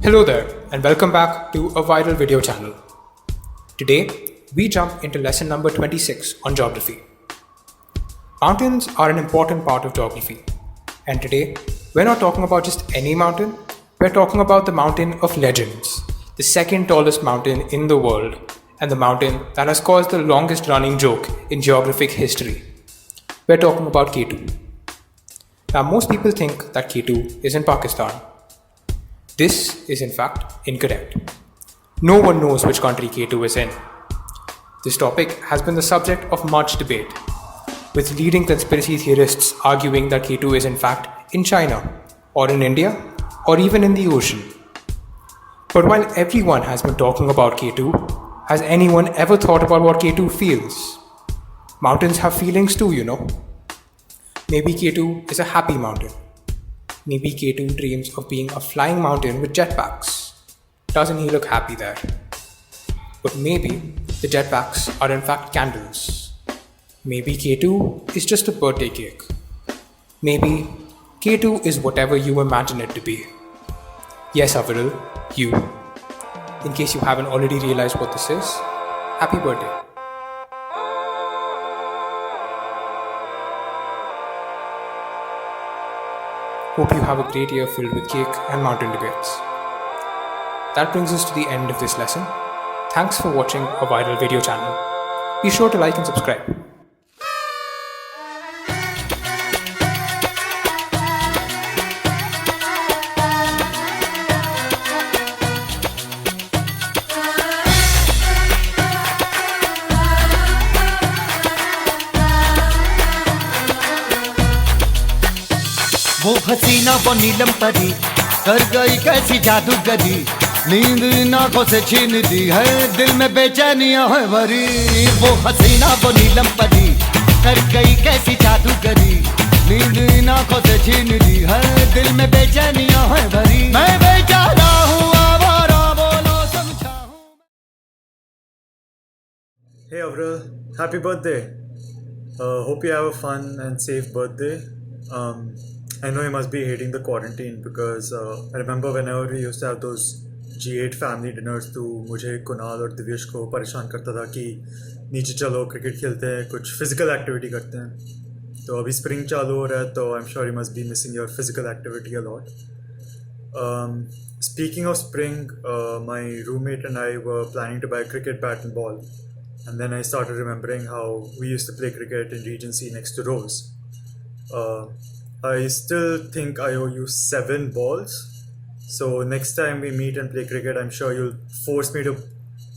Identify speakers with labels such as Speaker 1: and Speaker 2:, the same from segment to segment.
Speaker 1: Hello there, and welcome back to a viral video channel. Today, we jump into lesson number 26 on geography. Mountains are an important part of geography, and today, we're not talking about just any mountain, we're talking about the mountain of legends, the second tallest mountain in the world, and the mountain that has caused the longest running joke in geographic history. We're talking about K2. Now, most people think that K2 is in Pakistan. This is in fact incorrect. No one knows which country K2 is in. This topic has been the subject of much debate, with leading conspiracy theorists arguing that K2 is in fact in China, or in India, or even in the ocean. But while everyone has been talking about K2, has anyone ever thought about what K2 feels? Mountains have feelings too, you know. Maybe K2 is a happy mountain. Maybe K2 dreams of being a flying mountain with jetpacks. Doesn't he look happy there? But maybe the jetpacks are in fact candles. Maybe K2 is just a birthday cake. Maybe K2 is whatever you imagine it to be. Yes, Avril, you. In case you haven't already realized what this is, happy birthday. Hope you have a great year filled with cake and mountain debates. That brings us to the end of this lesson. Thanks for watching a viral video channel. Be sure to like and subscribe.
Speaker 2: वो हसीना वो नीलम परी कर गई कैसी जादूगरी, नींद इन आंखों से छीन दी है, दिल में बेचैनियां है भरी। वो हसीना वो नीलम परी कर गई कैसी जादूगरी, नींद इन आंखों से छीन दी है, दिल में बेचैनियां है भरी। मैं बेचारा हूँ आवारा, बोलो समझाऊं।
Speaker 3: Hey Avril, happy birthday. Hope you have a fun and safe birthday. I know you must be hating the quarantine because I remember whenever we used to have those G8 family dinners, तो मुझे कुणाल और दिव्यश को परेशान करता था कि नीचे चलो क्रिकेट खेलते हैं, कुछ फिजिकल एक्टिविटी करते हैं। तो अभी स्प्रिंग चालू हो रहा है, तो I am sure you must be missing your physical activity a lot. Speaking of spring, my roommate and I were planning to buy a cricket bat and ball, and then I started remembering how we used to play cricket in Regency next to Rose. I still think I owe you 7 balls. So next time we meet and play cricket, I'm sure you'll force me to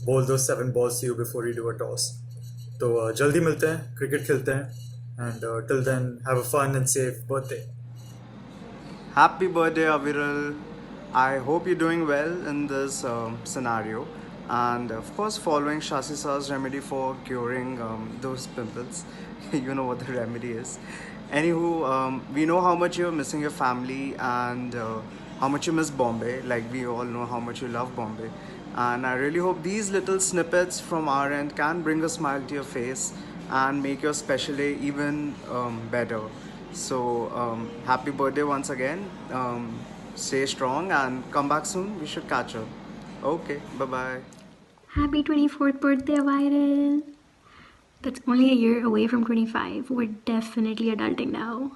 Speaker 3: bowl those 7 balls to you before you do a toss. So jaldi milte hain, cricket khelte hain, and till then, have a fun and safe birthday.
Speaker 4: Happy birthday, Aviral. I hope you're doing well in this scenario, and of course following Shasisa's remedy for curing those pimples. You know what the remedy is. Anywho, we know how much you're missing your family and how much you miss Bombay. Like, we all know how much you love Bombay, and I really hope these little snippets from our end can bring a smile to your face and make your special day even better. So happy birthday once again. Stay strong and come back soon. We should catch up. Okay, bye bye.
Speaker 5: Happy 24th birthday, Viral. That's only a year away from 25. We're definitely adulting now.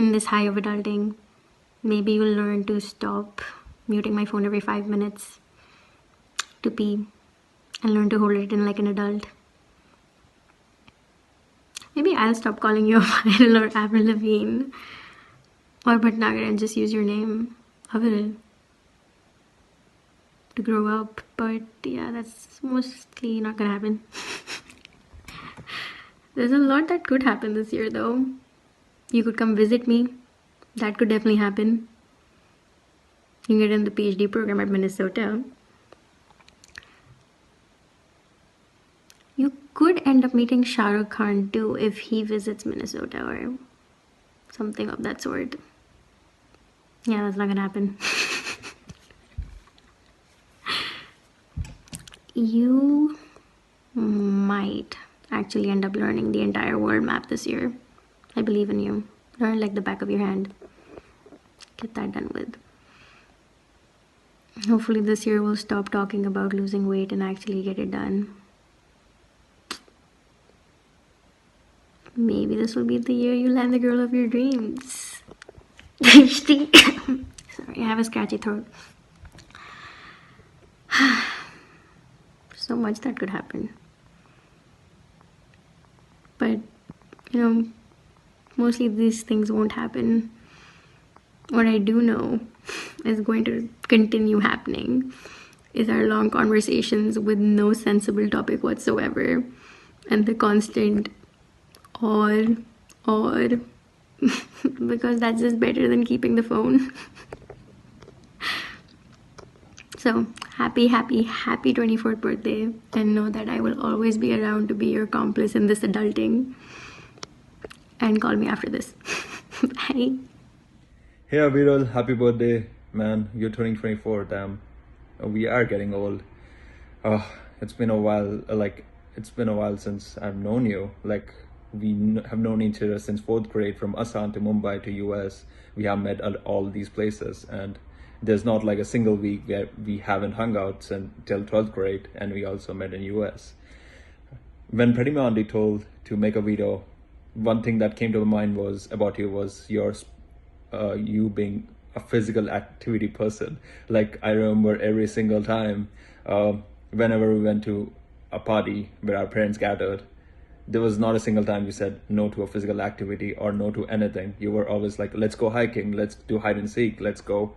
Speaker 5: In this high of adulting, maybe you'll learn to stop muting my phone every 5 minutes to pee and learn to hold it in like an adult. Maybe I'll stop calling you Viral or Avril Lavigne or Bhatnagar and just use your name, Avril, to grow up. But yeah, that's mostly not gonna happen. There's a lot that could happen this year though. You could come visit me. That could definitely happen. You can get in the PhD program at Minnesota. You could end up meeting Shah Rukh Khan too if he visits Minnesota or something of that sort. Yeah, that's not gonna happen. You might actually end up learning the entire world map this year. I believe in you. Learn like the back of your hand. Get that done with. Hopefully, this year we'll stop talking about losing weight and actually get it done. Maybe this will be the year you land the girl of your dreams. Sorry, I have a scratchy throat. So much that could happen. But, mostly these things won't happen. What I do know is going to continue happening is our long conversations with no sensible topic whatsoever, and the constant or because that's just better than keeping the phone. So happy 24th birthday, and know that I will always be around to be your accomplice in this adulting. And call me after this. Bye.
Speaker 6: Hey Aviral, happy birthday, man. You're turning 24, damn. We are getting old. It's been a while, it's been a while since I've known you. Have known each other since 4th grade, from Assam to Mumbai to US. We have met at all these places, and there's not like a single week where we haven't hung out until 12th grade, and we also met in US. When Pratima Andy told to make a video, one thing that came to my mind about you was you being a physical activity person. Like, I remember every single time, whenever we went to a party where our parents gathered, there was not a single time you said no to a physical activity or no to anything. You were always like, let's go hiking, let's do hide and seek, let's go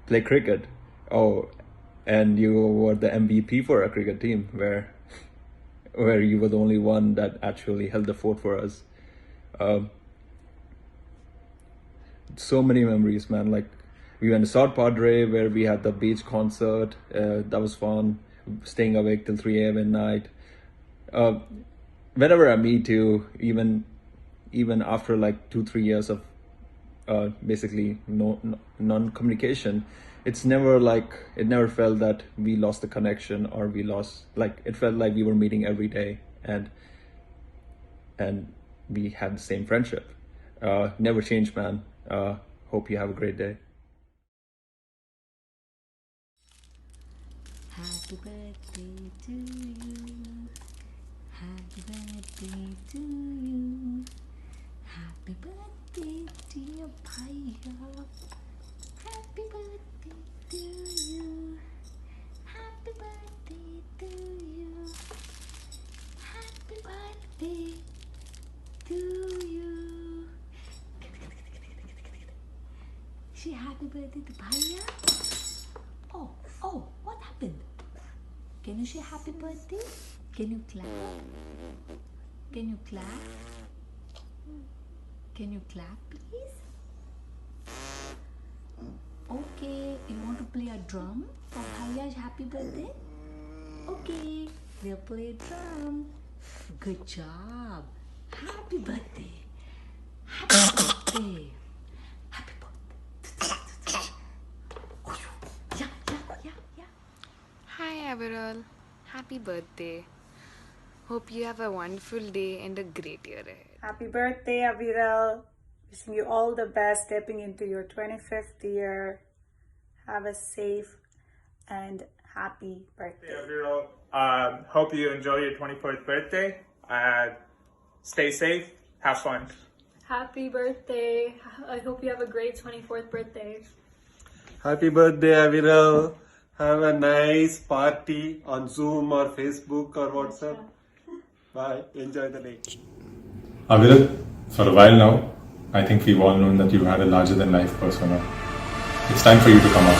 Speaker 6: play cricket. And you were the MVP for a cricket team where you were the only one that actually held the fort for us. So many memories, man. Like, we went to South Padre where we had the beach concert. That was fun. Staying awake till 3 a.m. at night. Whenever I meet you, even after like 2-3 years of basically non-communication, it never felt that we lost the connection, or it felt like we were meeting every day, and we had the same friendship. Never changed, man. Hope you have a great day.
Speaker 7: Happy birthday to you. Happy birthday to you. Happy birthday dear Bhaiya. Happy birthday to you. Happy birthday to you. Happy birthday to you. Say happy birthday to Bhaiya. Oh, what happened? Can you say happy birthday? Can you clap? Can you clap? Can you clap, please? Okay, you want to play a drum for Bhaiya's happy birthday? Okay, we'll play drum. Good job. Happy birthday. Happy birthday. Happy birthday. Yeah.
Speaker 8: Hi Aviral, happy birthday. Hope you have a wonderful day and a great year ahead.
Speaker 9: Happy birthday, Aviral. Wishing you all the best stepping into your 25th year. Have a safe and happy birthday.
Speaker 10: Hey, Aviral. Hope you enjoy your 24th birthday. Stay safe. Have fun.
Speaker 11: Happy birthday. I hope you have a great 24th birthday.
Speaker 12: Happy birthday, Aviral. Have a nice party on Zoom or Facebook or WhatsApp. Bye. Enjoy the day.
Speaker 13: Aviral, for a while now, I think we've all known that you had a larger than life persona. It's time for you to come out.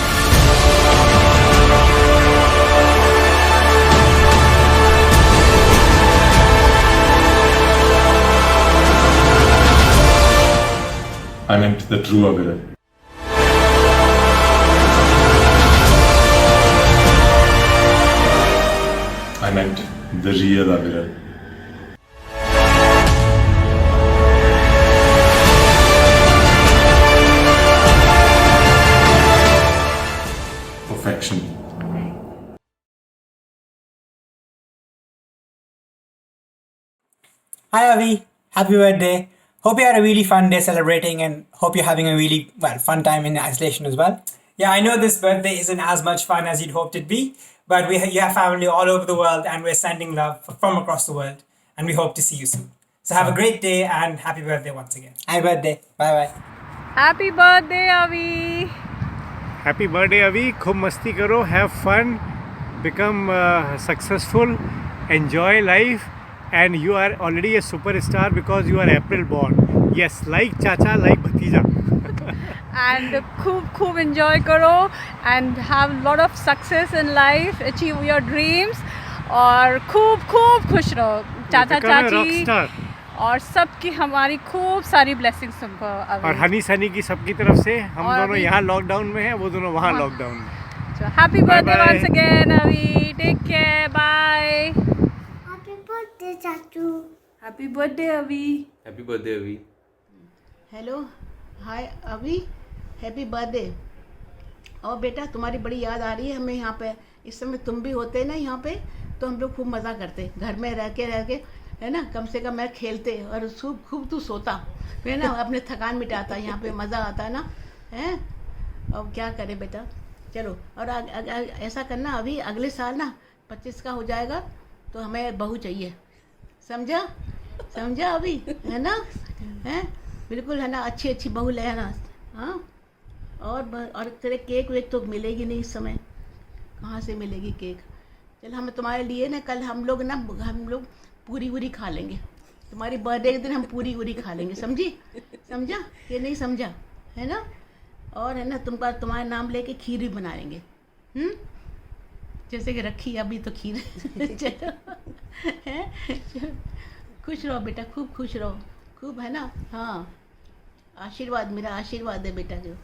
Speaker 13: I meant the true Aviral. I meant the real Aviral. Perfection.
Speaker 14: Hi Avi, happy birthday. Hope you had a really fun day celebrating, and hope you're having a really fun time in isolation as well. Yeah, I know this birthday isn't as much fun as you'd hoped it'd be, but you have family all over the world and we're sending love from across the world and we hope to see you soon. So have a great day and happy birthday once again. Happy birthday. Bye-bye.
Speaker 15: Happy birthday, Avi.
Speaker 16: Happy birthday, Avi. खूब मस्ती करो, have fun, become successful, enjoy life, and you are already a superstar because you are April born. Yes, like Chacha, like Bhatija.
Speaker 15: And खूब enjoy करो and have a lot of success in life, achieve your dreams और खूब खुश रहो चाचा चाची और सबकी हमारी खूब सारी ब्लेसिंग्स तुमको अभी।
Speaker 16: और हनी सनी की सबकी तरफ से हम दोनों यहाँ लॉकडाउन में हैं, वो दोनों वहाँ लॉकडाउन में।
Speaker 15: Happy birthday once again Abhi, take care, bye.
Speaker 17: Happy birthday चाचू।
Speaker 15: Happy birthday Abhi.
Speaker 18: Happy birthday Abhi.
Speaker 19: Hello, hi Abhi, happy birthday. और बेटा तुम्हारी बड़ी याद आ रही है हमें यहाँ पे। इस समय तुम भी होते ना यहाँ पे तो हम लोग खूब मज़ा करते, घर में रह के है ना, कम से कम मैं खेलते और खूब तू सोता है ना, अपने थकान मिटाता, यहाँ पे मज़ा आता है ना, हैं। अब क्या करें बेटा, चलो। और ऐसा करना अभी, अगले साल ना 25 का हो जाएगा तो हमें बहू चाहिए, समझा अभी, है ना, हैं, बिल्कुल है ना, अच्छी बहू ले आना। हाँ, और तेरे केक वेक तो मिलेगी नहीं इस समय, कहाँ से मिलेगी केक। चल, हम तुम्हारे लिए ना कल हम लोग पूरी खा लेंगे, तुम्हारी बर्थडे के दिन हम पूरी खा लेंगे, समझा कि नहीं समझा, है ना। और है ना, तुम्हारे नाम लेके खीर भी बना लेंगे, जैसे कि रखी अभी तो खीर। चलो, खुश रहो बेटा, खूब खुश रहो, खूब, है ना। हाँ, आशीर्वाद, मेरा आशीर्वाद है बेटा, जो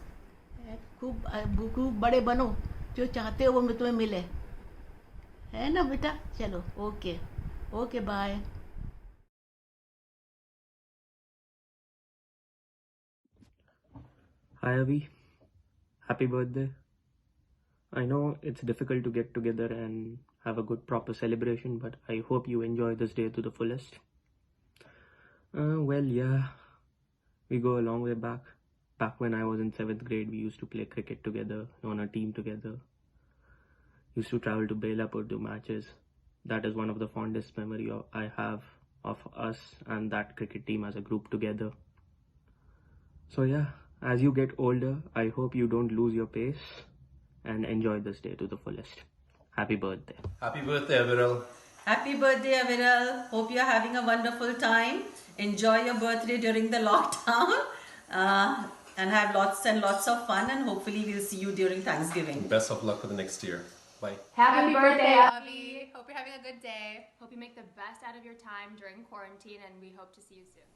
Speaker 19: खूब बड़े बनो, जो चाहते हो वो तुम्हें मिले, है ना बेटा। चलो, okay bye.
Speaker 20: Hi Avi, happy birthday. I know it's difficult to get together and have a good proper celebration, but I hope you enjoy this day to the fullest. Well, yeah, we go a long way back. Back when I was in 7th grade, we used to play cricket together, on a team together. Used to travel to Belapur to matches. That is one of the fondest memory I have of us and that cricket team as a group together. So yeah, as you get older, I hope you don't lose your pace and enjoy this day to the fullest. Happy birthday.
Speaker 18: Happy birthday, Aviral.
Speaker 21: Happy birthday, Aviral. Hope you're having a wonderful time. Enjoy your birthday during the lockdown and have lots and lots of fun, and hopefully we'll see you during Thanksgiving.
Speaker 18: Best of luck for the next year. Bye.
Speaker 22: Happy birthday, Avi. Hope you're having a good day. Hope you make the best out of your time during quarantine, and we hope to see you soon.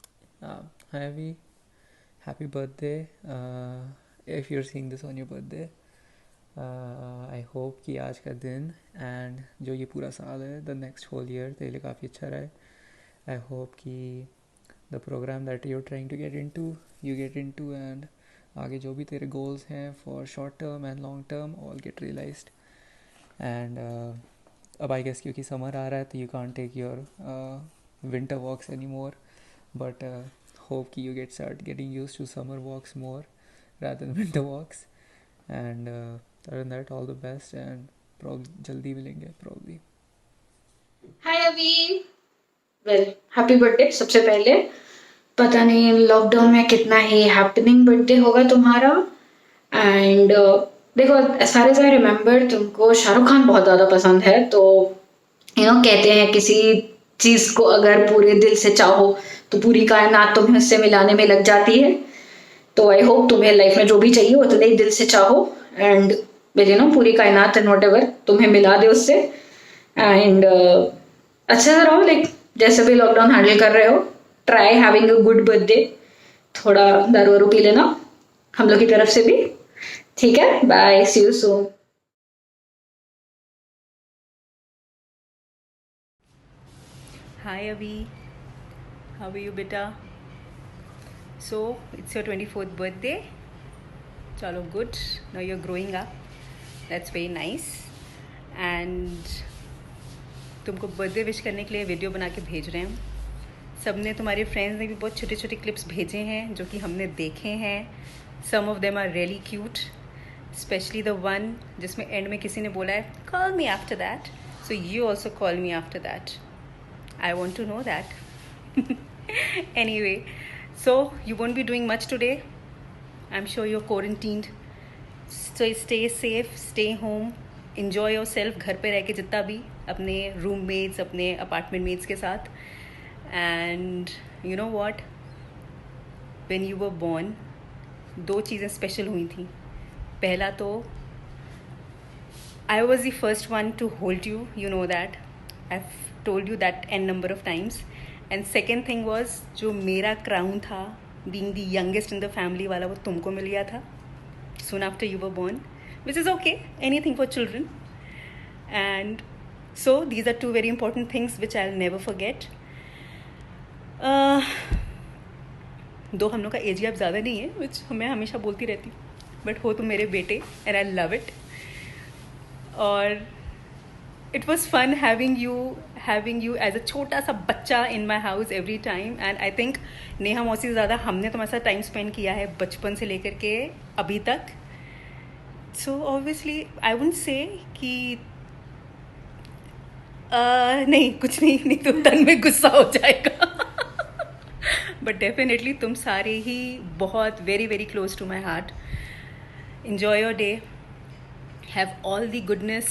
Speaker 23: Hi Avi, happy birthday. If you're seeing this on your birthday, I hope कि आज का दिन and जो ये पूरा साल है, the next whole year तेरे लिए काफ़ी अच्छा रहा है. I hope कि the program that you're trying to get into, you get into, and आगे जो भी तेरे goals हैं for short term and long term all get realized. And अब I guess क्योंकि summer आ रहा है तो you can't take your winter walks anymore, but hope कि you start getting used to summer walks more rather than winter walks. And other than that, all the best, and जल्दी मिलेंगे probably.
Speaker 24: Hi Avi. Well, happy birthday सबसे पहले. पता नहीं lockdown में कितना ही happening birthday होगा तुम्हारा. एंड देखो, as far as I remember, तुमको शाहरुख खान बहुत ज़्यादा पसंद है, तो कहते हैं किसी चीज़ को अगर पूरे दिल से चाहो तो पूरी कायनात तुम्हें उससे मिलाने में लग जाती है. तो आई होप तुम्हें लाइफ में जो भी चाहिए उतने ही दिल से चाहो, एंड पूरी कायनात एंड वॉट एवर तुम्हें मिला दे उससे. एंड अच्छे से रहो, लाइक जैसे भी लॉकडाउन हैंडल कर रहे हो. Try having a good birthday. थोड़ा दारू वारू पी लेना हम लोग की तरफ से भी, ठीक है. Bye, see you soon.
Speaker 21: Hi Avi, how are you beta? So it's your 24th birthday. Chalo, good. Now you're growing up. That's very nice. And तुमको बर्थडे विश करने के लिए वीडियो बना के भेज रहे हैं. सबने, तुम्हारे फ्रेंड्स ने भी बहुत छोटे छोटे क्लिप्स भेजे हैं जो कि हमने देखे हैं. Some of them are really cute specially the one जिसमें एंड में किसी ने बोला है call me after that, so you also call me after that. I want to know that. Anyway, so you won't be doing much today. I'm sure you're quarantined. So stay safe, stay home, enjoy yourself. घर पे रह के जितना भी अपने roommates, अपने apartment mats के साथ. And you know what? When you were born, 2 चीज़ें स्पेशल हुई थी. पहला तो I was the first one to hold you. You know that. I've told you that n number of times. And second thing was जो मेरा crown था being the youngest in the family वाला, वो तुमको मिल गया था soon after you were born, which is okay, anything for children. And so these are 2 very important things which I'll never forget. दो हम लोग का एज गैप ज़्यादा नहीं है, which मैं हमेशा बोलती रहती हूँ, बट हो तुम मेरे बेटे and I love it. और it was fun having you as a छोटा सा बच्चा in my house every time. And I think Neha मौसी से ज़्यादा हमने तुम्हारे साथ टाइम स्पेंड किया है बचपन से लेकर के अभी तक. So obviously I wouldn't say कि नहीं कुछ नहीं तो तन में गुस्सा हो जाएगा. But definitely तुम सारे ही बहुत very very close to my heart. Enjoy your day. Have all the goodness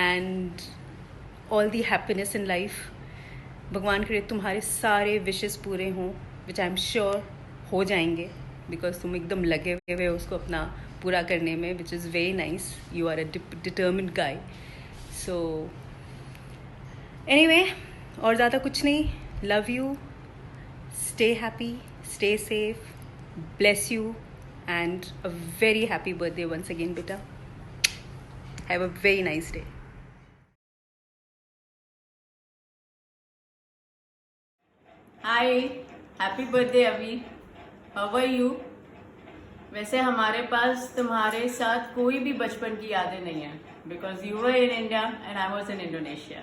Speaker 21: and all the happiness in life. भगवान करे तुम्हारे सारे विशेस पूरे हों, which I am sure हो जाएंगे, because तुम एकदम लगे हुए हो उसको अपना पूरा करने में, which is very nice. You are a determined guy. So anyway, और ज़्यादा कुछ नहीं. Love you. Stay happy. Stay safe. Bless you. And a very happy birthday once again, beta. Have a very nice day.
Speaker 1: Hi, happy birthday अभी. How are you? वैसे हमारे पास तुम्हारे साथ कोई भी बचपन की यादें नहीं है, because you were in India and I was in Indonesia.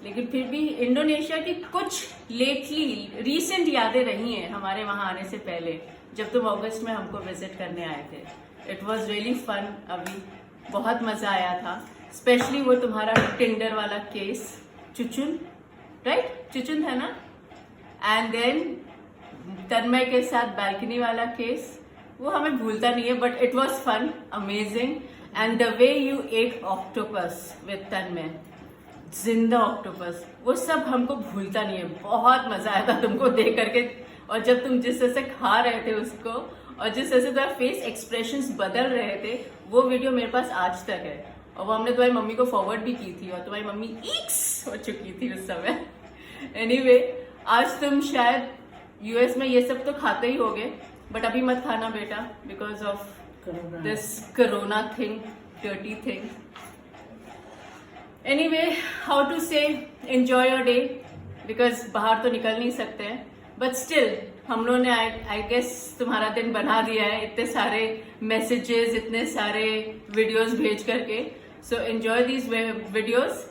Speaker 1: लेकिन फिर भी इंडोनेशिया की कुछ लेटली रीसेंट यादें रही हैं हमारे वहाँ आने से पहले, जब तुम अगस्त में हमको विजिट करने आए थे. इट वॉज रियली फन अभी, बहुत मज़ा आया था. स्पेशली वो तुम्हारा टिंडर वाला केस, चुचुन, राइट? चुचुन था ना? एंड देन तन्मय के साथ बालकनी वाला केस, वो हमें भूलता नहीं है, but it was fun, amazing. And the way you ate octopus with Tanmay, जिंदा ऑक्टोपस, वो सब हमको भूलता नहीं है. बहुत मजा आया था तुमको देख करके, और जब तुम जिस तरह से खा रहे थे उसको, और जिस तरह से तुम्हारे फेस एक्सप्रेशंस बदल रहे थे, वो वीडियो मेरे पास आज तक है. और वो हमने तुम्हारी मम्मी को फॉरवर्ड भी की थी, और तुम्हारी मम्मी ईक्स हो चुकी थी उस समय. एनीवे, आज तुम शायद यूएस में ये सब तो खाते ही होगे, बट अभी मत खाना बेटा, because of this corona thing, dirty thing. Anyway, how to say enjoy your day, because बाहर तो निकल नहीं सकते हैं, but still हम लोगों ने I guess तुम्हारा दिन बना दिया है इतने सारे messages, इतने सारे videos भेज करके. So enjoy these videos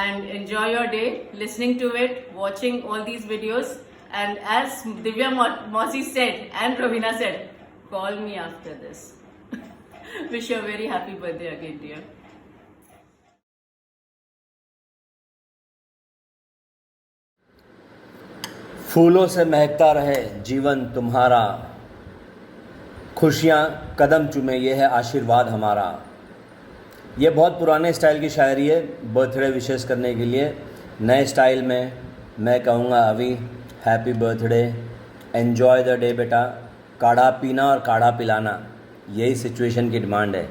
Speaker 1: and enjoy your day listening to it, watching all these videos. And as Divya Mausi said and Ravina said, call me after this. Wish you a very happy birthday again, dear.
Speaker 2: फूलों से महकता रहे जीवन तुम्हारा, खुशियाँ कदम चूमे ये है आशीर्वाद हमारा. ये बहुत पुराने स्टाइल की शायरी है बर्थडे विशेष करने के लिए. नए स्टाइल में मैं कहूँगा अभी happy birthday, enjoy the day बेटा. काढ़ा पीना और काढ़ा पिलाना, यही सिचुएशन की डिमांड है.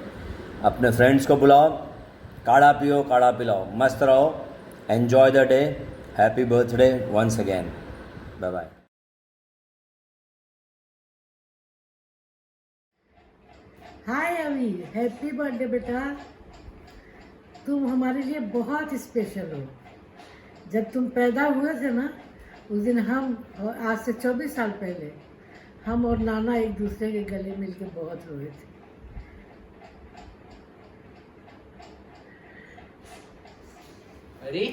Speaker 2: अपने फ्रेंड्स को बुलाओ, काढ़ा पियो, काढ़ा पिलाओ, मस्त रहो. Enjoy the day. Happy birthday once again. Bye bye.
Speaker 3: Hi Abhi, happy birthday बेटा. तुम हमारे लिए बहुत स्पेशल हो. जब तुम पैदा हुए थे ना, उस दिन हम, और आज से 24 साल पहले, हम और नाना एक दूसरे के गले मिलके बहुत रोए थे.
Speaker 2: अरे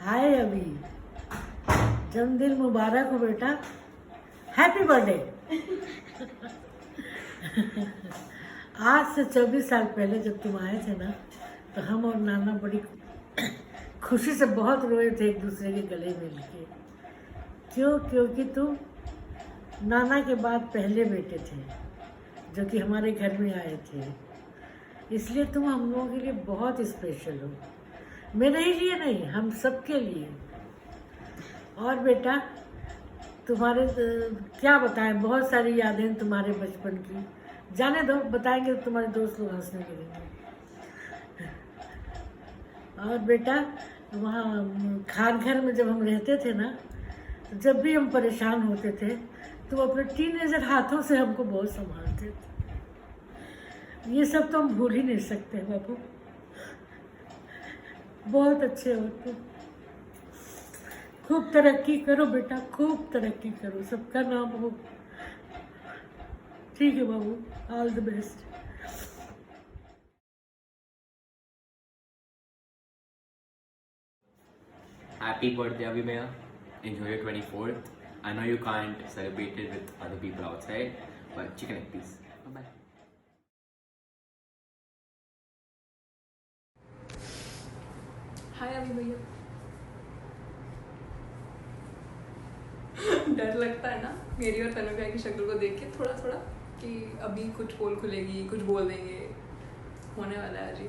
Speaker 3: हाय अभी, जन्मदिन मुबारक हो बेटा. Happy birthday. आज से 24 साल पहले जब तुम आए थे ना, तो हम और नाना बड़ी खुशी से बहुत रोए थे एक दूसरे के गले मिल के। क्यों? क्योंकि तुम नाना के बाद पहले बेटे थे जो कि हमारे घर में आए थे, इसलिए तुम हम लोगों के लिए बहुत स्पेशल हो। मेरे ही लिए नहीं, हम सबके लिए। और बेटा तुम्हारे क्या बताएं, बहुत सारी यादें तुम्हारे बचपन की। जाने दो, बताएंगे तो तुम्हारे दोस्त लोग हंसने लगेंगे। और बेटा वहाँ खान घर में जब हम रहते थे ना, तो जब भी हम परेशान होते थे तो अपने टीनेजर हाथों से हमको बहुत संभालते थे। ये सब तो हम भूल ही नहीं सकते बाबू। बहुत अच्छे हो तुम। खूब तरक्की करो बेटा, खूब तरक्की करो, सबका नाम हो। ठीक है बाबू, all the best.
Speaker 4: Happy birthday, Abhimaya. Enjoy your 24th. I know you can't celebrate it with other people outside, but chicken egg, please. Bye-bye.
Speaker 5: हाय अभी भैया। डर लगता है ना मेरी और तनु भैया की शक्ल को देख के थोड़ा थोड़ा कि अभी कुछ पोल खुलेगी, कुछ बोल देंगे, होने वाला है अजी।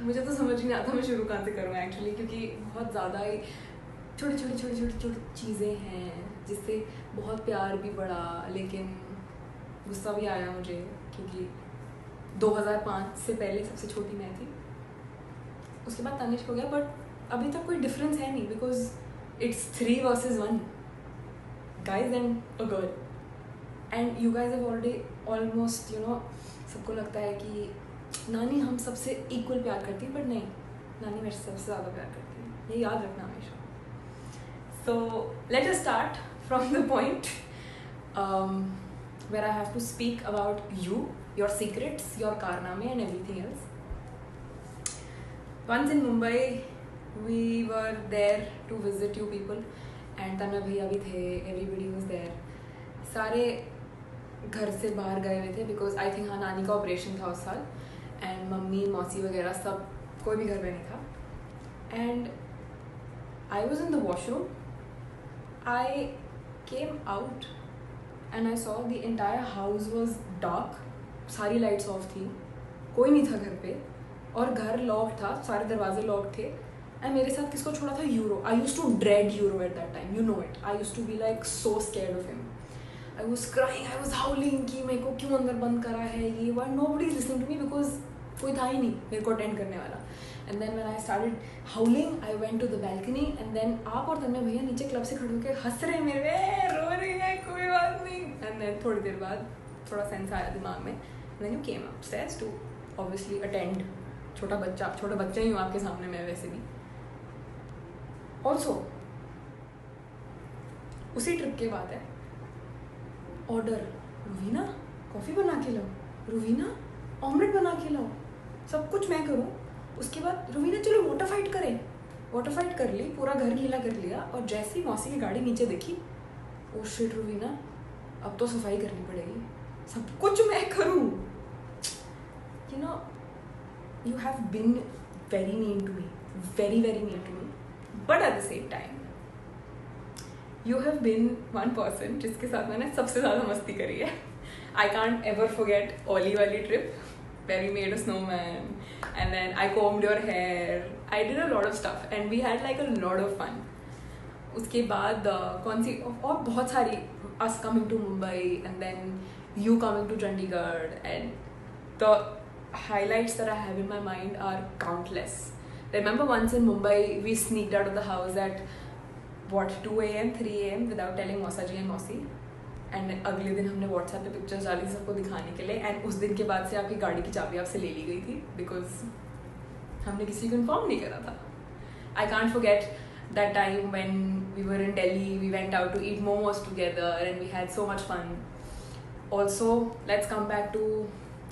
Speaker 5: मुझे तो समझ ही नहीं आता मैं शुरू कहाँ से करूँ एक्चुअली, क्योंकि बहुत ज़्यादा ही छोटी चीज़ें हैं जिससे बहुत प्यार भी बढ़ा, लेकिन गुस्सा भी आया मुझे, क्योंकि 2005 से पहले सबसे छोटी मैं थी, उसके बाद तनिष्क हो गया, बट अभी तक कोई डिफरेंस है नहीं, because it's 3 versus 1 guys and a girl, and you guys have already almost सबको लगता है कि नानी हम सबसे इक्वल प्यार करती है, बट नहीं, नानी मेरे से सबसे ज़्यादा प्यार करती है, ये याद रखना हमेशा। So let us start from the point where I have to speak about you, your secrets, your कारनामे and everything else. Once in Mumbai, we were there to visit you people, and तन्मय भैया भी थे, everybody was there. सारे घर से बाहर गए हुए थे बिकॉज आई थिंक हाँ नानी का ऑपरेशन था उस साल, एंड मम्मी मौसी वगैरह सब कोई भी घर में नहीं था। And I was in the washroom, I came out and I saw the entire house was dark, सारी लाइट्स ऑफ थी, कोई नहीं था घर पे, और घर लॉक था, सारे दरवाजे लॉक थे। एंड मेरे साथ किसको छोड़ा था? Yuro. I used to dread Yuro at that time, you know it. I used to be like so scared of him. I was crying, I was howling कि मेरे को क्यों अंदर बंद करा है ये, but nobody is listening to me because कोई था ही नहीं मेरे को अटेंड करने वाला। And then when I started howling, I went to the balcony, and then आप और तन्मय भैया नीचे क्लब से खड़े होकर हंस रहे हैं मेरे पे, रो रही है, कोई बात नहीं। And then थोड़ी देर बाद थोड़ा सेंस आया दिमाग में, and then you came upstairs to obviously attend। छोटा बच्चा ही हूँ आपके सामने मैं वैसे भी। Also उसी ट्रिप की बात है, ऑर्डर, रुवीना कॉफ़ी बना के लाओ, रुवीना ऑमलेट बना के लाओ, सब कुछ मैं करूँ। उसके बाद रुवीना चलो वाटर फाइट करें, वाटर फाइट कर ली, पूरा घर गीला कर लिया, और जैसे ही मौसी की गाड़ी नीचे देखी, ओ शिट रुवीना अब तो सफाई करनी पड़ेगी, सब कुछ मैं करूँ। You know you have been very mean to me, very very mean to me, but at the same time you have been one person जिसके साथ मैंने सबसे ज़्यादा मस्ती करी है। I can't ever forget Oli वाली trip where we made a snowman and then I combed your hair. I did a lot of stuff and we had like a lot of fun. उसके बाद कौन सी और बहुत सारी, us coming to Mumbai and then you coming to Chandigarh, and the highlights that I have in my mind are countless. Remember once in Mumbai we sneaked out of the house at 2 AM 3 AM without telling मौसा जी and मौसी, and अगले दिन हमने WhatsApp पे pictures डाली सबको दिखाने के लिए, एंड उस दिन के बाद से आपकी गाड़ी की चाबी आपसे ले ली गई थी बिकॉज हमने किसी को इन्फॉर्म नहीं करा था। I can't forget that time when we were in Delhi, we went out to eat momos together and we had so much fun. Also let's come back to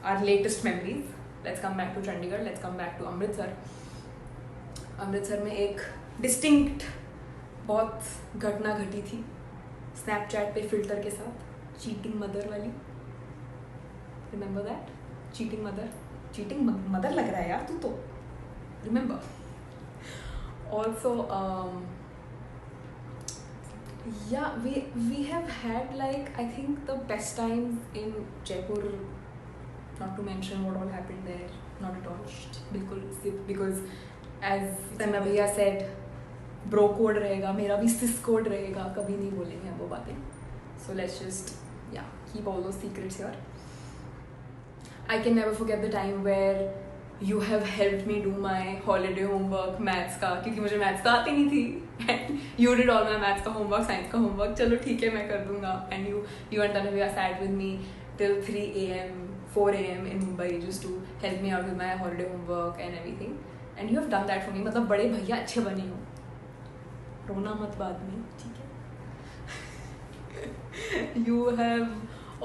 Speaker 5: our latest memories, let's come back to Chandigarh, let's come back to Amritsar. Amritsar में एक distinct बहुत घटना घटी थी Snapchat पे filter के साथ, cheating mother वाली. Remember that? चीटिंग मदर लग रहा है यार तू तो. Remember. Also yeah, we have had like I think the best times in Jaipur, not to mention what all happened there, not at all, बिल्कुल, because as तन्ना भैया said, bro code रहेगा, मेरा भी sis code रहेगा, कभी नहीं बोलेंगे हम वो बातें. So let's just keep all those secrets here. I can never forget the time where you have helped me do my holiday homework maths का, क्योंकि मुझे maths का आती नहीं थी. And you did all my maths का homework, science का homework. चलो ठीक है, मैं कर दूँगा. And you and Tanavya sat with me till 3 a.m., 4 a.m. in Mumbai just to help me out with my holiday homework and everything. And you have done that for me. मतलब बड़े भैया अच्छे बने हो. रोना मत बाद में, ठीक है? You have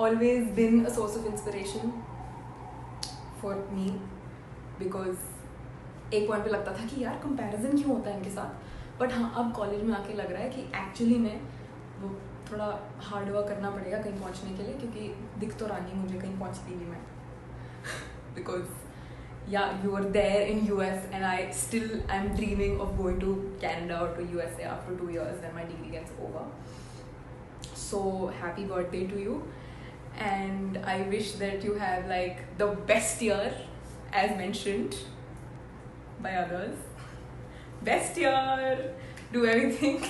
Speaker 5: always been a source of inspiration for me. Because एक पॉइंट पे लगता था कि यार कंपैरिजन क्यों होता है इनके साथ. बट हाँ, अब कॉलेज में आके लग रहा है कि एक्चुअली में वो थोड़ा हार्ड वर्क करना पड़ेगा कहीं पहुंचने के लिए, क्योंकि दिख तो रहा नहीं मुझे कहीं पहुंचती नहीं मैं. Because you are there in US and I still am dreaming of going to Canada or to USA after 2 years when my degree gets over. So happy birthday to you, and I wish that you have like the best year as mentioned by others. Best year, do everything.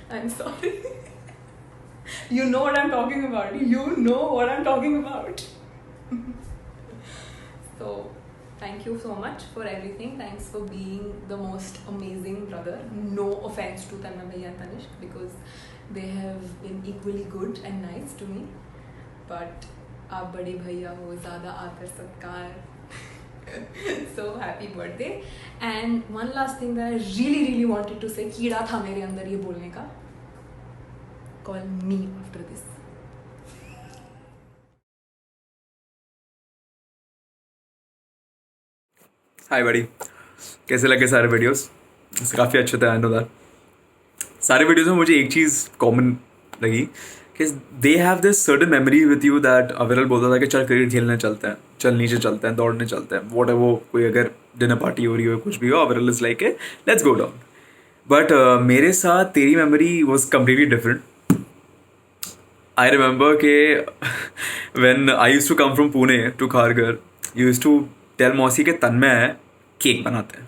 Speaker 5: I'm sorry. You know what I'm talking about. You know what I'm talking about. So, thank you so much for everything. Thanks for being the most amazing brother. No offense to Tanna Bhaiya and Tanishq, because they have been equally good and nice to me. But आप बड़े भैया हो, ज़्यादा आदर सत्कार. So happy birthday. And one last thing that I really wanted to say, कीड़ा था मेरे अंदर ये बोलने का. Call me after this.
Speaker 6: हाय बड़ी, कैसे लगे सारे वीडियोस? काफ़ी अच्छे थे, आई नो दैट. सारे वीडियोस में मुझे एक चीज़ कॉमन लगी कि they have this certain memory with you that अविरल बोलता था कि चल क्रिकेट खेलने चलते हैं, चल नीचे चलते हैं, दौड़ने चलते हैं, वॉट वो कोई अगर डिनर पार्टी हो रही हो, कुछ भी हो, Aviral is like let's go down. But मेरे साथ तेरी memory was completely different. I remember के when I used to come from Pune to Kharghar, you used to tell मौसी के तन्मय केक बनाते हैं.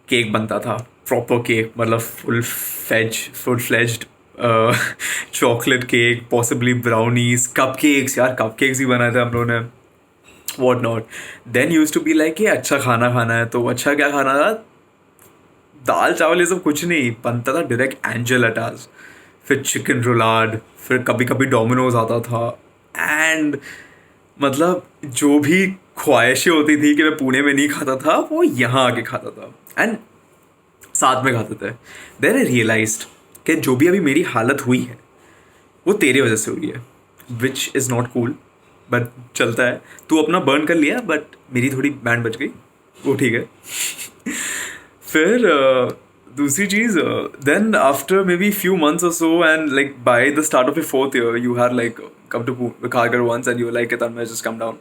Speaker 6: केक बनता था, प्रॉपर केक, मतलब full fledged chocolate cake, possibly brownies, cupcakes. यार कप केक्स ही बनाए थे हम लोगों ने, what not. Then use to be like कि अच्छा खाना खाना है, तो अच्छा क्या खाना था? दाल चावल ये सब कुछ नहीं बनता था, डायरेक्ट एंजल अटाज, फिर चिकन रोलाड, फिर कभी कभी डोमिनोज आता था. एंड मतलब जो भी ख्वाहिशें होती थी कि मैं पुणे में नहीं खाता था, वो यहाँ आके खाता था एंड साथ में खाते थे. देन आई रियलाइज्ड कि जो भी अभी मेरी हालत हुई है वो तेरे वजह से हुई है, which is not cool, but चलता है. तू अपना बर्न कर लिया, बट मेरी थोड़ी बैंड बच गई, वो ठीक है. फिर दूसरी चीज़, then after maybe few months और so and like by the start of a 4th year you had like come to Kharghar once and you like Tanmay just come down.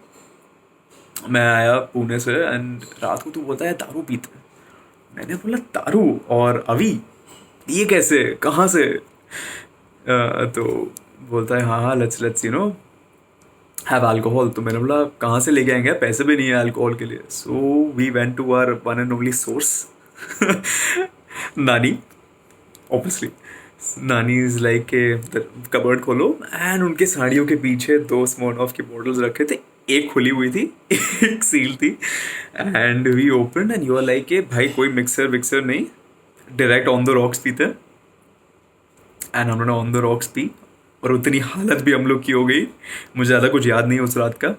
Speaker 6: मैं आया पुणे से एंड रात को तू बोलता है दारू पीते. मैंने बोला दारू और अभी ये कैसे, कहाँ से? तो बोलता है हाँ let's you know have alcohol. तो मैंने बोला कहाँ से लेके आएंगे, पैसे भी नहीं है अल्कोहल के लिए. So we went to our one and only source, nani. Obviously nani is like के कबर्ड खोलो एंड उनके साड़ियों के पीछे 2 स्मॉर्टऑफ की बॉटल्स रखे थे, एक खुली हुई थी, एक सील थी. And we open and you are like के भाई कोई मिक्सर नहीं, डायरेक्ट ऑन द रॉक्स पीते. एंड हम लोगों ने ऑन द रॉक्स पी और उतनी हालत भी हम लोग की हो गई. मुझे ज़्यादा कुछ याद नहीं उस रात का.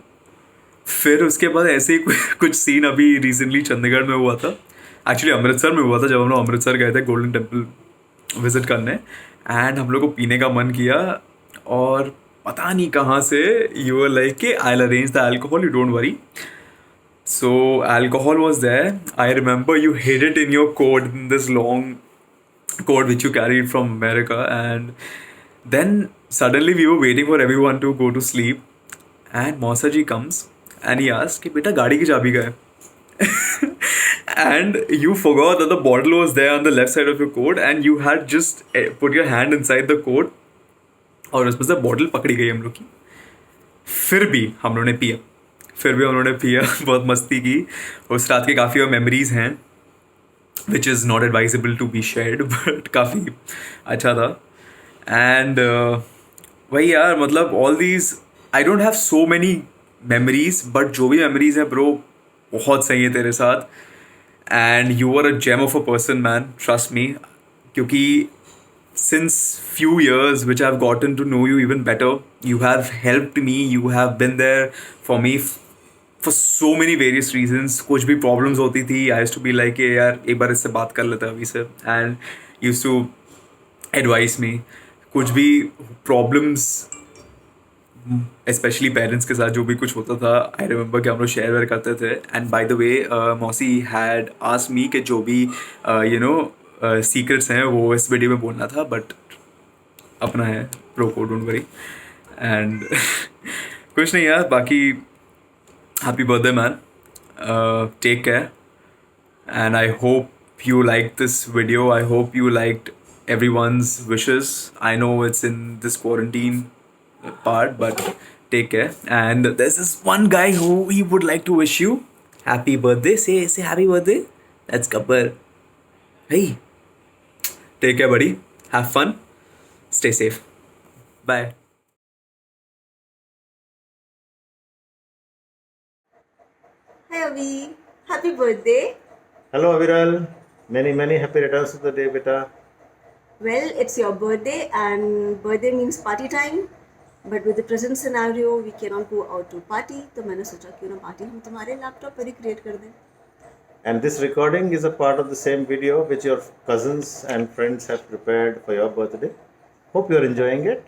Speaker 6: फिर उसके बाद ऐसे ही कुछ सीन अभी रिसेंटली चंडीगढ़ में हुआ था, एक्चुअली अमृतसर में हुआ था, जब हम लोग अमृतसर गए थे गोल्डन टेम्पल विजिट करने. एंड हम लोग को पीने का मन किया और पता नहीं कहाँ से यू आर लाइक के I will arrange the alcohol, you don't worry. So alcohol was there. I remember you hid it in your coat in this long coat which you carried from America. And then suddenly we were waiting for everyone to go to sleep, and Mausa ji comes and he asks कि बेटा गाड़ी की चाबी कहाँ है? And you forgot that the bottle was there on the left side of your coat, and you had just put your hand inside the coat, और उसमें से बॉटल पकड़ी गई हम लोग की. फिर भी हम लोगों ने पिया बहुत मस्ती की. उस रात के काफ़ी और मेमोरीज हैं which is not advisable to be shared, but काफ़ी अच्छा था. And वही यार, मतलब all these, I don't have so many memories, but जो भी memories हैं bro बहुत सही है तेरे साथ. And you are a gem of a person, man, trust me. क्योंकि since few years which I've gotten to know you even better, you have helped me, you have been there for me for so many various reasons. कुछ भी problems होती थी, I used to be like यार एक बार इससे बात कर लेता अभी से, and used to advise me. कुछ भी problems, especially parents के साथ जो भी कुछ होता था, I remember कि हम लोग share वेयर करते थे. And by the way, मौसी had asked me कि जो भी secrets हैं वो इस वीडियो में बोलना था, but अपना है प्रो को, डोंट वरी. एंड कुछ नहीं यार, बाकी happy birthday man, take care, and I hope you liked this video. I hope you liked everyone's wishes. I know it's in this quarantine part, but take care. And there's this one guy who he would like to wish you happy birthday. Say happy birthday. That's Gabbar. Hey, take care buddy, have fun, stay safe, bye.
Speaker 7: Hi Avi, happy birthday.
Speaker 12: Hello Aviral, many happy returns of the day beta.
Speaker 7: Well, it's your birthday and birthday means party time, but with the present scenario we cannot go out to party, तो मैंने सोचा क्यों ना party हम तुम्हारे laptop पर ही create कर दें.
Speaker 12: And this recording is a part of the same video which your cousins and friends have prepared for your birthday. Hope you are enjoying it.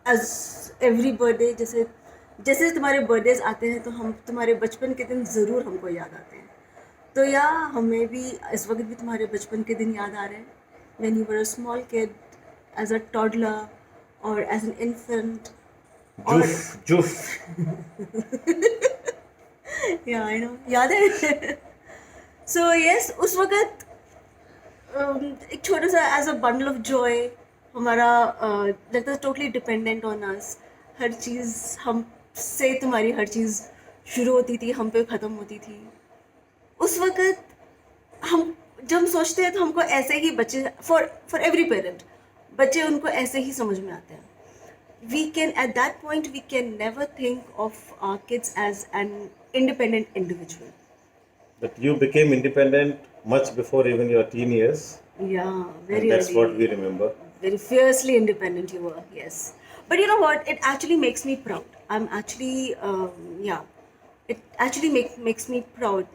Speaker 7: As every birthday, जैसे तुम्हारे birthdays आते हैं तो हम तुम्हारे बचपन के दिन ज़रूर हमको याद आते हैं. तो या हमें भी इस वक्त भी तुम्हारे बचपन के दिन याद आ रहे हैं. When you were a small kid, as a toddler or as an infant.
Speaker 12: Joof.
Speaker 7: Yeah, I know. याद है. So yes, उस वक्त एक छोटा सा as a bundle of joy हमारा that was totally dependent on us. हर चीज़ हमसे, तुम्हारी हर चीज़ शुरू होती थी, हम पे ख़त्म होती थी. उस वक्त हम जब हम सोचते हैं तो हमको ऐसे ही बच्चे, for every parent, बच्चे उनको ऐसे ही समझ में आते हैं. We can, at that point, we can never think of our kids as an independent individual.
Speaker 12: But you became independent much before even your teen years.
Speaker 7: Yeah, very.
Speaker 12: And that's
Speaker 7: early.
Speaker 12: what we remember.
Speaker 7: Very fiercely independent you were, yes. But you know what? It actually makes me proud. I'm actually, it actually makes me proud.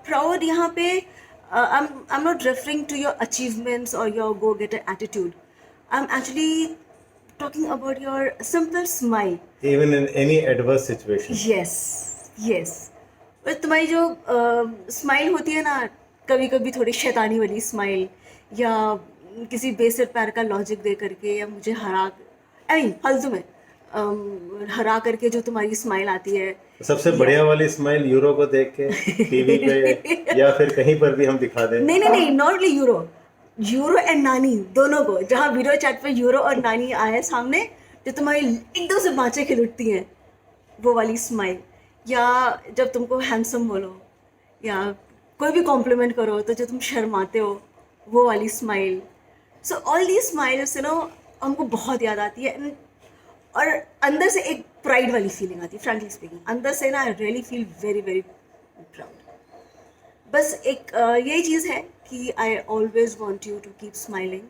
Speaker 7: Proud यहाँ पे, I'm not referring to your achievements or your go-getter attitude. I'm actually talking about your simple smile.
Speaker 12: Even in any adverse situation.
Speaker 7: Yes. और तुम्हारी जो smile होती है ना, कभी कभी थोड़ी शैतानी वाली स्माइल, या किसी बेसिर पैर का लॉजिक दे करके, या मुझे फालतू में हरा करके जो तुम्हारी स्माइल आती है.
Speaker 12: सबसे बढ़िया वाली स्माइल यूरो को देख के टीवी पे या फिर कहीं पर भी हम दिखा दें.
Speaker 7: नहीं, नॉट ओनली यूरो एंड नानी, दोनों को. जहाँ वीडियो चैट पे यूरो और नानी आए सामने, जो तुम्हारी एकदम से बाँचें खिल उठती हैं, वो वाली स्माइल. या जब तुमको हैंडसम बोलो या कोई भी कॉम्प्लीमेंट करो तो जो तुम शर्माते हो, वो वाली smile. So all the smiles हमको बहुत याद आती है. और अंदर से एक प्राइड वाली फीलिंग आती है. फ्रैंकली स्पीकिंग, अंदर से ना I really feel very proud. बस एक यही चीज़ है कि I always want you to keep smiling.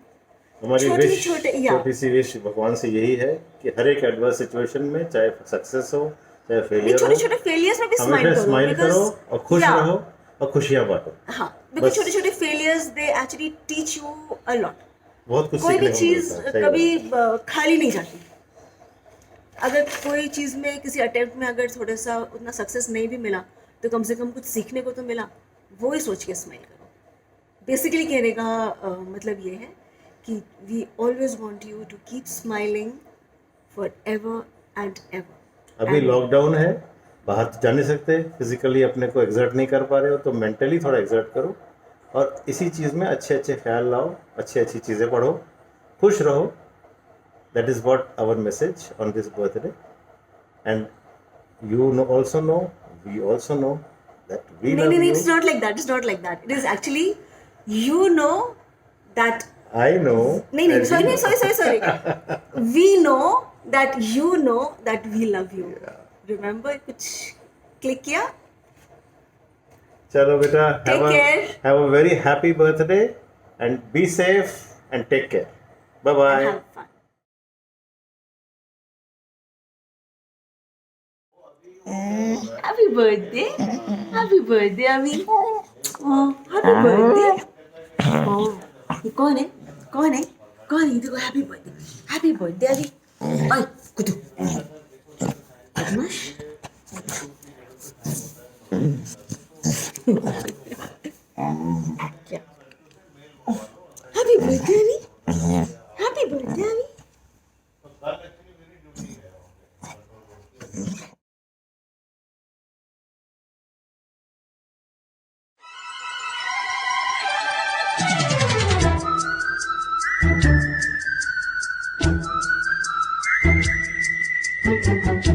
Speaker 12: हमारी छोटी सी विश भगवान से यही है कि हर एक एडवर्स सिचुएशन में, चाहे सक्सेस हो चाहे फेलियर हो,
Speaker 7: छोटे फेलियर्स में भी
Speaker 12: स्माइल करो और खुश रहो और खुशियाँ बांटो.
Speaker 7: हाँ, बिकॉज छोटे failures they actually teach you a lot.
Speaker 12: बहुत कुछ
Speaker 7: कोई भी
Speaker 12: सीखने
Speaker 7: चीज़
Speaker 12: को मिलता है.
Speaker 7: कभी खाली नहीं जाती. अगर कोई चीज़ में, किसी अटेम्प्ट में अगर थोड़ा सा उतना सक्सेस नहीं भी मिला, तो कम से कम कुछ सीखने को तो मिला. वो ही सोच के स्माइल करो। बेसिकली कहने का मतलब ये है कि we always want you to keep smiling for ever and ever.
Speaker 12: अभी लॉकडाउन है, बाहर तो जा नहीं सकते, फिजिकली अपने को एग्जर्ट नहीं कर पा रहे हो, तो मेंटली थोड़ा एग्जर्ट करो और इसी चीज़ में अच्छे अच्छे ख्याल लाओ, अच्छी अच्छी चीज़ें पढ़ो, खुश रहो। That is what our message on this birthday. And you know, also know, we also know that we
Speaker 7: No,
Speaker 12: love
Speaker 7: no, no,
Speaker 12: you.
Speaker 7: it's not like that. It's not like that. It is actually, you know that.
Speaker 12: I know.
Speaker 7: No, no, sorry. We know that you know that we love you. Remember, कुछ click किया?
Speaker 12: चलो बेटा,
Speaker 7: Take care.
Speaker 12: have a very happy birthday and be safe and take care. Bye bye.
Speaker 7: And have fun. Happy birthday, अभी। Happy birthday. ये कौन है? ये देखो, हैप्पी बर्थडे अभी। ओए कुतु, बदमाश। क्या? हैप्पी बर्थडे अभी।
Speaker 8: Thank you.